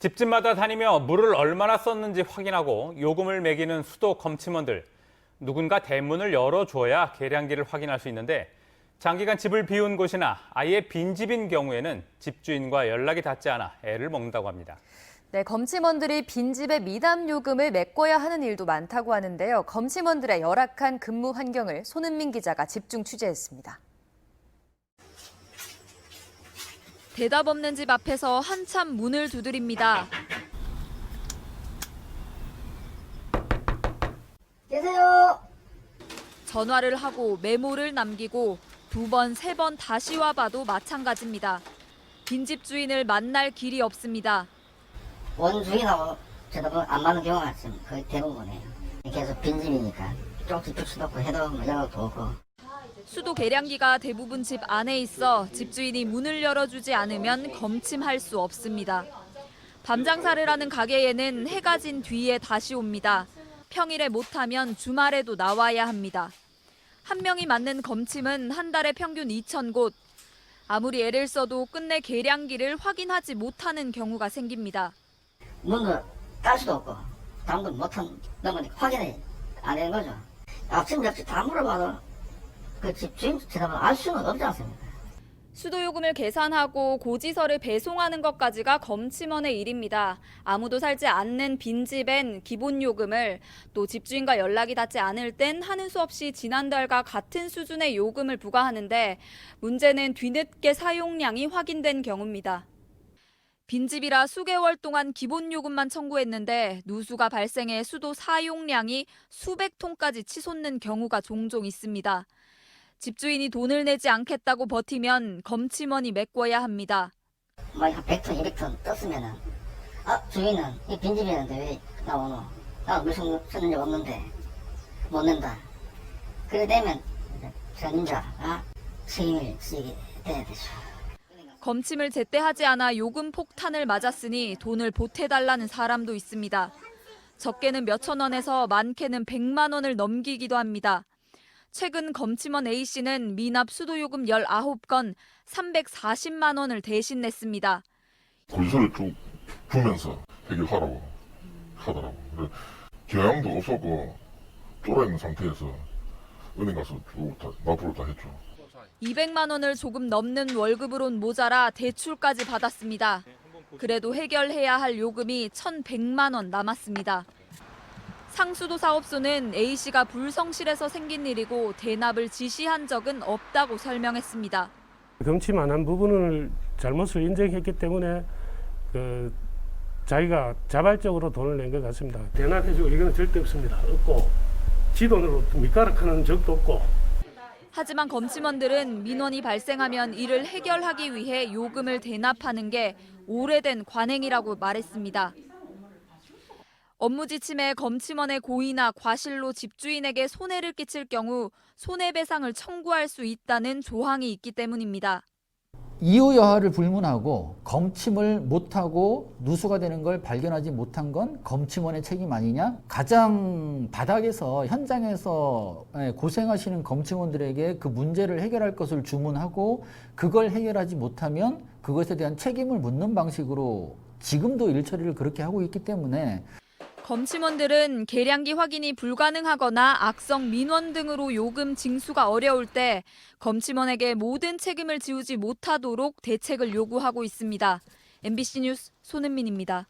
집집마다 다니며 물을 얼마나 썼는지 확인하고 요금을 매기는 수도 검침원들. 누군가 대문을 열어줘야 계량기를 확인할 수 있는데 장기간 집을 비운 곳이나 아예 빈집인 경우에는 집주인과 연락이 닿지 않아 애를 먹는다고 합니다. 네, 검침원들이 빈집에 미담 요금을 메꿔야 하는 일도 많다고 하는데요. 검침원들의 열악한 근무 환경을 손은민 기자가 집중 취재했습니다. 대답 없는 집 앞에서 한참 문을 두드립니다. 계세요. 전화를 하고 메모를 남기고 2번, 3번 다시 와봐도 마찬가지입니다. 빈집 주인을 만날 길이 없습니다. 원주인하고 대답은 안 맞는 경우가 거의 대부분이에요. 계속 빈집이니까 쪽집 줄 수도 없고 해도 뭐 연락도 오고. 수도 계량기가 대부분 집 안에 있어 집주인이 문을 열어주지 않으면 검침할 수 없습니다. 밤 장사를 하는 가게에는 해가 진 뒤에 다시 옵니다. 평일에 못하면 주말에도 나와야 합니다. 한 명이 맡는 검침은 한 달에 평균 2,000곳. 아무리 애를 써도 끝내 계량기를 확인하지 못하는 경우가 생깁니다. 문을 딸 수도 없고 담도 못한 넘으니까 확인이 안 되는 거죠. 앞집 옆집 다 물어봐도 그 집 주인 대답을 알 수는 없지 않습니까? 수도요금을 계산하고 고지서를 배송하는 것까지가 검침원의 일입니다. 아무도 살지 않는 빈집엔 기본요금을, 또 집주인과 연락이 닿지 않을 땐 하는 수 없이 지난달과 같은 수준의 요금을 부과하는데 문제는 뒤늦게 사용량이 확인된 경우입니다. 빈집이라 수개월 동안 기본요금만 청구했는데 누수가 발생해 수도 사용량이 수백 톤까지 치솟는 경우가 종종 있습니다. 집주인이 돈을 내지 않겠다고 버티면 검침원이 메꿔야 합니다. 뭐 한 100톤, 200톤 떴으면은 주인은 이 빈집이었는데 왜 나오노? 나 물성 쓰는 적 없는데 못 낸다. 그래 되면 전임자 책임을 지게 돼야 되죠. 검침을 제때 하지 않아 요금 폭탄을 맞았으니 돈을 보태달라는 사람도 있습니다. 적게는 몇천 원에서 많게는 100만 원을 넘기기도 합니다. 최근 검침원 A씨는 미납 수도요금 19건 340만 원을 대신 냈습니다. 고지서를 쭉 보면서 해결하라고 하더라고. 교양도 없었고 쫄아있는 상태에서 은행 가서 쭉 납부를 다 했죠. 200만 원을 조금 넘는 월급으론 모자라 대출까지 받았습니다. 그래도 해결해야 할 요금이 1,100만 원 남았습니다. 상수도 사업소는 A씨가 불성실해서 생긴 일이고 대납을 지시한 적은 없다고 설명했습니다. 검침안한 부분을 잘못을 인정했기 때문에 자기가 자발적으로 돈을 낸 것 같습니다. 대납해주고 이거는 절대 없습니다. 없고 지 돈으로 밑가락하는 적도 없고. 하지만 검침원들은 민원이 발생하면 이를 해결하기 위해 요금을 대납하는 게 오래된 관행이라고 말했습니다. 업무 지침에 검침원의 고의나 과실로 집주인에게 손해를 끼칠 경우 손해배상을 청구할 수 있다는 조항이 있기 때문입니다. 이유 여하를 불문하고 검침을 못하고 누수가 되는 걸 발견하지 못한 건 검침원의 책임 아니냐? 가장 바닥에서 현장에서 고생하시는 검침원들에게 그 문제를 해결할 것을 주문하고 그걸 해결하지 못하면 그것에 대한 책임을 묻는 방식으로 지금도 일처리를 그렇게 하고 있기 때문에 검침원들은 계량기 확인이 불가능하거나 악성 민원 등으로 요금 징수가 어려울 때 검침원에게 모든 책임을 지우지 못하도록 대책을 요구하고 있습니다. MBC 뉴스 손은민입니다.